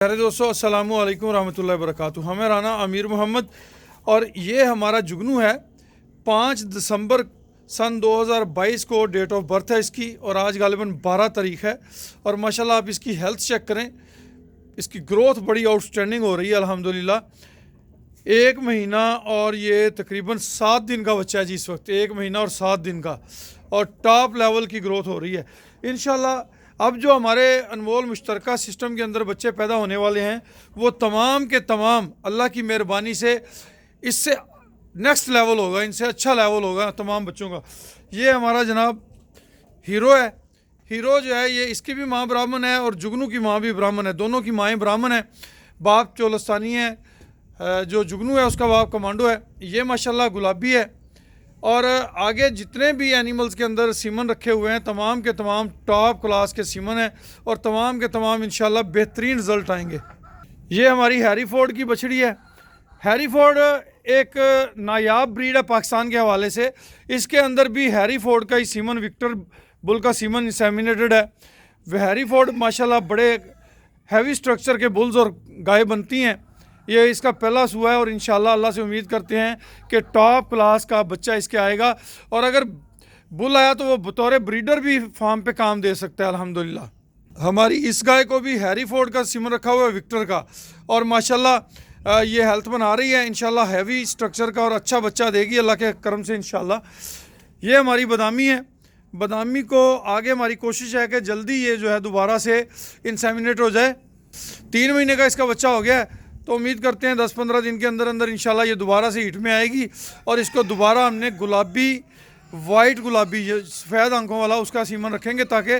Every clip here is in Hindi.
प्यारे दोस्तों, अस्सलामु अलैकुम रहमतुल्लाहि व बरकातुहू। हमें राना अमीर मोहम्मद और ये हमारा जुगनू है। 5 दिसंबर सन 2022 को डेट ऑफ बर्थ है इसकी और आज गालिबन 12 तारीख है। और माशाल्लाह आप इसकी हेल्थ चेक करें, इसकी ग्रोथ बड़ी आउटस्टैंडिंग हो रही है अल्हम्दुलिल्लाह। 1 महीना और ये तकरीबन 7 दिन का बच्चा है जी इस वक्त, 1 महीना और 7 दिन का, और टॉप लेवल की ग्रोथ हो रही है इंशाल्लाह। अब जो हमारे अनमोल मुश्तरका सिस्टम के अंदर बच्चे पैदा होने वाले हैं वो तमाम के तमाम अल्लाह की मेहरबानी से इससे नेक्स्ट लेवल होगा, इनसे अच्छा लेवल होगा तमाम बच्चों का। ये हमारा जनाब हीरो है। हीरो जो है ये इसकी भी माँ ब्राह्मण है और जुगनू की माँ भी ब्राह्मण है, दोनों की माएँ ब्राह्मण है। बाप चोलस्तानी है, जो जुगनू है उसका बाप कमांडो है। ये माशाल्लाह गुलाबी है। और आगे जितने भी एनिमल्स के अंदर सीमन रखे हुए हैं तमाम के तमाम टॉप क्लास के सीमन हैं और तमाम के तमाम इंशाल्लाह बेहतरीन रिजल्ट आएंगे। ये हमारी हैरीफोर्ड की बछड़ी है। हैरीफोर्ड एक नायाब ब्रीड है पाकिस्तान के हवाले से। इसके अंदर भी हैरीफोर्ड का ही सीमन, विक्टर बुल का सीमन इंसेमिनेटेड है। वह हैरीफोर्ड माशाल्लाह बड़े हैवी स्ट्रक्चर के बुल्स और गाय बनती हैं। ये इसका पहला सुआ है और इंशाल्लाह अल्लाह से उम्मीद करते हैं कि टॉप क्लास का बच्चा इसके आएगा। और अगर बुल आया तो वो बतौर ब्रीडर भी फार्म पे काम दे सकता है अल्हम्दुलिल्लाह। हमारी इस गाय को भी हैरीफोर्ड का सीमन रखा हुआ है, विक्टर का, और माशाल्लाह ये हेल्थ बना रही है इंशाल्लाह, हैवी स्ट्रक्चर का, और अच्छा बच्चा देगी अल्लाह के करम से इंशाल्लाह। ये हमारी बादामी है। बादामी को आगे हमारी कोशिश है कि जल्दी ये जो है दोबारा से इंसेमिनेट हो जाए। 3 महीने का इसका बच्चा हो गया है, तो उम्मीद करते हैं 10-15 दिन के अंदर अंदर इंशाल्लाह ये दोबारा से हीट में आएगी। और इसको दोबारा हमने गुलाबी, वाइट गुलाबी, सफ़ेद आंखों वाला उसका सीमन रखेंगे ताकि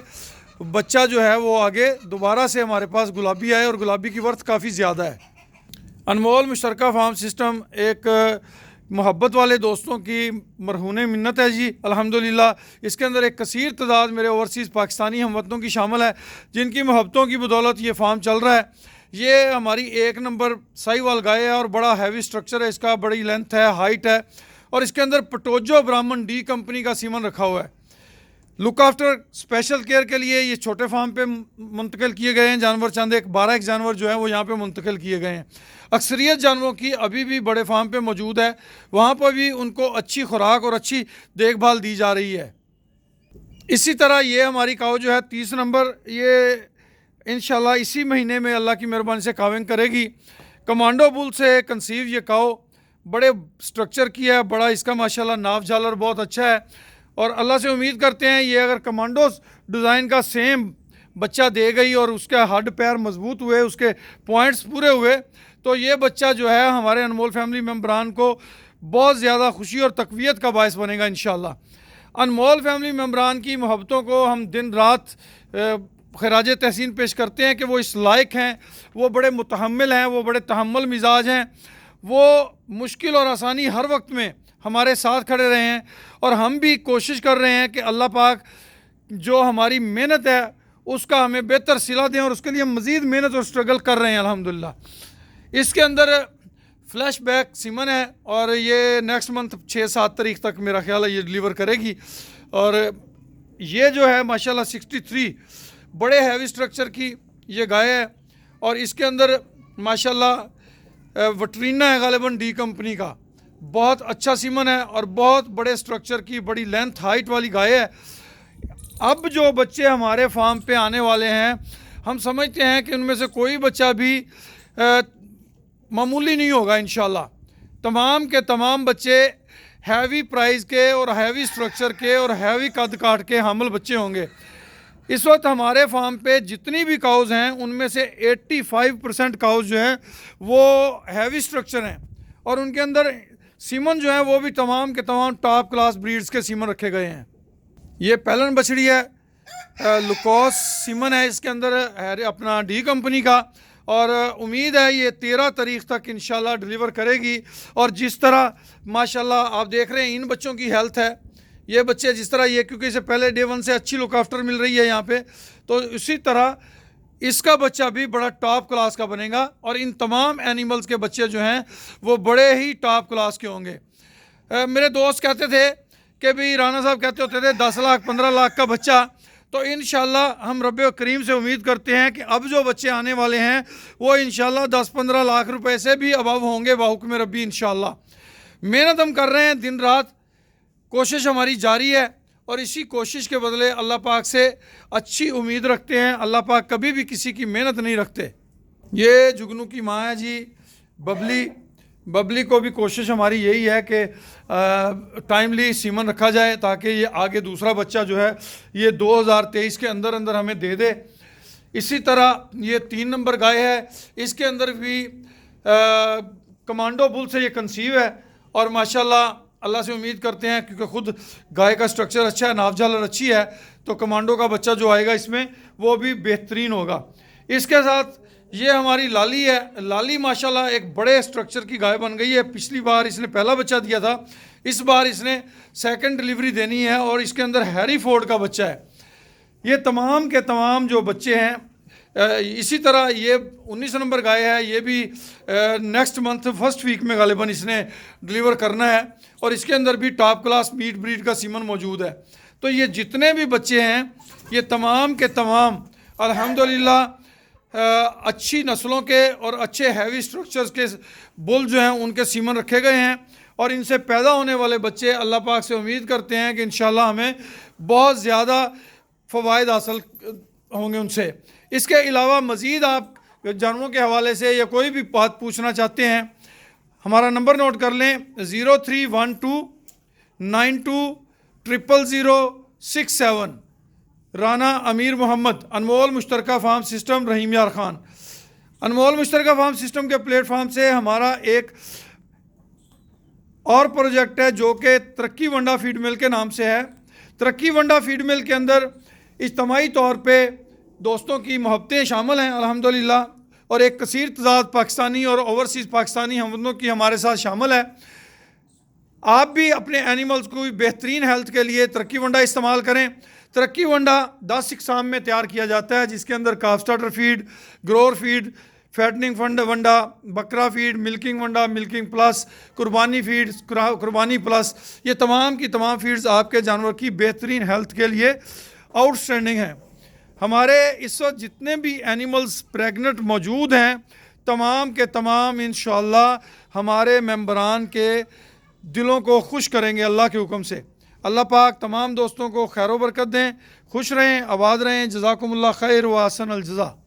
बच्चा जो है वो आगे दोबारा से हमारे पास गुलाबी आए, और गुलाबी की वर्थ काफ़ी ज़्यादा है। अनमोल मुश्तरका फार्म सिस्टम एक मोहब्बत वाले दोस्तों की मरहून मिन्नत है जी अल्हम्दुलिल्लाह। इसके अंदर एक कसीर तादाद मेरे ओवरसीज़ पाकिस्तानी हमवतनों की शामिल है जिनकी मोहब्बतों की बदौलत ये फार्म चल रहा है। ये हमारी 1 नंबर साहिवाल गाय है और बड़ा हैवी स्ट्रक्चर है इसका, बड़ी लेंथ है, हाइट है, और इसके अंदर पटोजो ब्राह्मण डी कंपनी का सीमन रखा हुआ है। लुक आफ्टर स्पेशल केयर के लिए ये छोटे फार्म पे मुंतकिल किए गए हैं जानवर, चंद एक 12 एक जानवर जो है वो यहाँ पे मुंतकिल किए गए हैं। अक्सरियत जानवरों की अभी भी बड़े फार्म पे मौजूद है, वहाँ पर भी उनको अच्छी खुराक और अच्छी देखभाल दी जा रही है। इसी तरह ये हमारी काऊ जो है 30 नंबर, ये इंशाल्लाह इसी महीने में अल्लाह की मेहरबानी से काविंग करेगी। कमांडो बुल से कंसीव ये काऊ बड़े स्ट्रक्चर की है, बड़ा इसका माशाल्लाह नाफ झालर बहुत अच्छा है। और अल्लाह से उम्मीद करते हैं ये अगर कमांडो डिज़ाइन का सेम बच्चा दे गई और उसके हड्ड पैर मजबूत हुए, उसके पॉइंट्स पूरे हुए, तो ये बच्चा जो है हमारे अनमोल फैमिली मेम्बरान को बहुत ज़्यादा खुशी और तकवीत का बायस बनेगा इंशाल्लाह। अनमोल फैमिली मेम्बरान की मोहब्बतों को हम दिन रात खराज तहसीन पेश करते हैं कि वो इस लायक हैं, वो बड़े मुतहम्मिल हैं, वो बड़े तहम्मुल मिजाज हैं, वो मुश्किल और आसानी हर वक्त में हमारे साथ खड़े रहे हैं। और हम भी कोशिश कर रहे हैं कि अल्लाह पाक जो हमारी मेहनत है उसका हमें बेहतर सिला दें, और उसके लिए हम मज़ीद मेहनत और स्ट्रगल कर रहे हैं अल्हम्दुलिल्लाह। इसके अंदर फ्लैश बैक सीमन है और ये नेक्स्ट मंथ 6-7 तारीख तक मेरा ख्याल है ये डिलीवर करेगी। और ये जो है माशाल्लाह 63 बड़े हैवी स्ट्रक्चर की ये गाय है, और इसके अंदर माशाल्लाह वटरीना है गालिबन डी कंपनी का, बहुत अच्छा सीमन है और बहुत बड़े स्ट्रक्चर की, बड़ी लेंथ हाइट वाली गाय है। अब जो बच्चे हमारे फार्म पे आने वाले हैं हम समझते हैं कि उनमें से कोई बच्चा भी मामूली नहीं होगा इंशाल्लाह। तमाम के तमाम बच्चे हैवी प्राइस के और हैवी स्ट्रक्चर के और हैवी कद काट के हामिल बच्चे होंगे। इस वक्त हमारे फार्म पे जितनी भी काउज़ हैं उनमें से 85% काउज़ जो हैं वो हैवी स्ट्रक्चर हैं, और उनके अंदर सीमन जो है वो भी तमाम के तमाम टॉप क्लास ब्रीड्स के सीमन रखे गए हैं। ये पैलन बछड़ी है, लुकोस सीमन है इसके अंदर है अपना डी कंपनी का, और उम्मीद है ये 13 तारीख तक इंशाल्लाह डिलीवर करेगी। और जिस तरह माशाल्लाह आप देख रहे हैं इन बच्चों की हेल्थ है, ये बच्चे जिस तरह ये, क्योंकि इसे पहले डे 1 से अच्छी लुक आफ्टर मिल रही है यहाँ पे, तो इसी तरह इसका बच्चा भी बड़ा टॉप क्लास का बनेगा। और इन तमाम एनिमल्स के बच्चे जो हैं वो बड़े ही टॉप क्लास के होंगे। मेरे दोस्त कहते थे कि भाई राना साहब कहते होते थे 10 लाख 15 लाख का बच्चा तो इंशाल्लाह हम रब करीम से उम्मीद करते हैं कि अब जो बच्चे आने वाले हैं वो इंशाल्लाह 10-15 लाख रुपए से भी अबव होंगे बाहुक्म रब्बी इंशाल्लाह। मेहनत हम कर रहे हैं, दिन रात कोशिश हमारी जारी है और इसी कोशिश के बदले अल्लाह पाक से अच्छी उम्मीद रखते हैं। अल्लाह पाक कभी भी किसी की मेहनत नहीं रखते। ये जुगनू की माँ है जी बबली को भी कोशिश हमारी यही है कि टाइमली सीमन रखा जाए ताकि ये आगे दूसरा बच्चा जो है ये 2023 के अंदर अंदर हमें दे दे। इसी तरह ये 3 नंबर गाय है, इसके अंदर भी कमांडो बुल से ये कंसीव है और माशाल्लाह अल्लाह से उम्मीद करते हैं क्योंकि ख़ुद गाय का स्ट्रक्चर अच्छा है, नाफ झालर अच्छी है, तो कमांडो का बच्चा जो आएगा इसमें वो भी बेहतरीन होगा। इसके साथ ये हमारी लाली है। लाली माशाल्लाह एक बड़े स्ट्रक्चर की गाय बन गई है। पिछली बार इसने पहला बच्चा दिया था, इस बार इसने सेकंड डिलीवरी देनी है और इसके अंदर हैरी फोर्ड का बच्चा है। ये तमाम के तमाम जो बच्चे हैं, इसी तरह ये 19 नंबर गाय है, ये भी नेक्स्ट मंथ फर्स्ट वीक में गालिबन इसने डिलीवर करना है और इसके अंदर भी टॉप क्लास मीट ब्रीड का सीमन मौजूद है। तो ये जितने भी बच्चे हैं ये तमाम के तमाम अल्हम्दुलिल्लाह अच्छी नस्लों के और अच्छे हैवी स्ट्रक्चर्स के बुल जो हैं उनके सीमन रखे गए हैं और इनसे पैदा होने वाले बच्चे अल्लाह पाक से उम्मीद करते हैं कि इंशाल्लाह हमें बहुत ज़्यादा फ़वाइद हासिल होंगे उनसे। इसके अलावा मज़ीद आप जानवरों के हवाले से या कोई भी बात पूछना चाहते हैं, हमारा नंबर नोट कर लें 031292000067। राना अमीर मोहम्मद, अनमोल मुश्तरका फार्म सिस्टम, रहीम यार खान। अनमोल मुश्तरका फार्म सिस्टम के प्लेटफार्म से हमारा एक और प्रोजेक्ट है जो कि तरक्की वंडा फीड मिल के नाम से है। तरक्की वंडा फीड मिल के अंदर इज्तमाही तौर पे दोस्तों की मोहब्बतें शामिल हैं अल्हम्दुलिल्लाह, और एक कसीर तादाद पाकिस्तानी और ओवरसीज़ पाकिस्तानी हमवतनों की हमारे साथ शामिल है। आप भी अपने एनिमल्स को बेहतरीन हेल्थ के लिए तरक्की वंडा इस्तेमाल करें। तरक्की वंडा 10 इकसाम में तैयार किया जाता है जिसके अंदर calf starter feed, grower feed, fattening वंडा, बकरा फीड, मिल्किंग वंडा, मिल्किंग प्लस, कुर्बानी फीड, कुर्बानी प्लस, ये तमाम की तमाम फीड्स आपके जानवर की बेहतरीन हेल्थ के लिए आउटस्टैंडिंग हैं। हमारे इस वक्त जितने भी एनिमल्स प्रेग्नेंट मौजूद हैं तमाम के तमाम इंशाअल्लाह हमारे मेंबरान के दिलों को खुश करेंगे अल्लाह के हुक्म से। अल्लाह पाक तमाम दोस्तों को खैर बरकत दें, खुश रहें, आबाद रहें। जज़ाकुमुल्लाह खैर व अहसन अल जज़ा।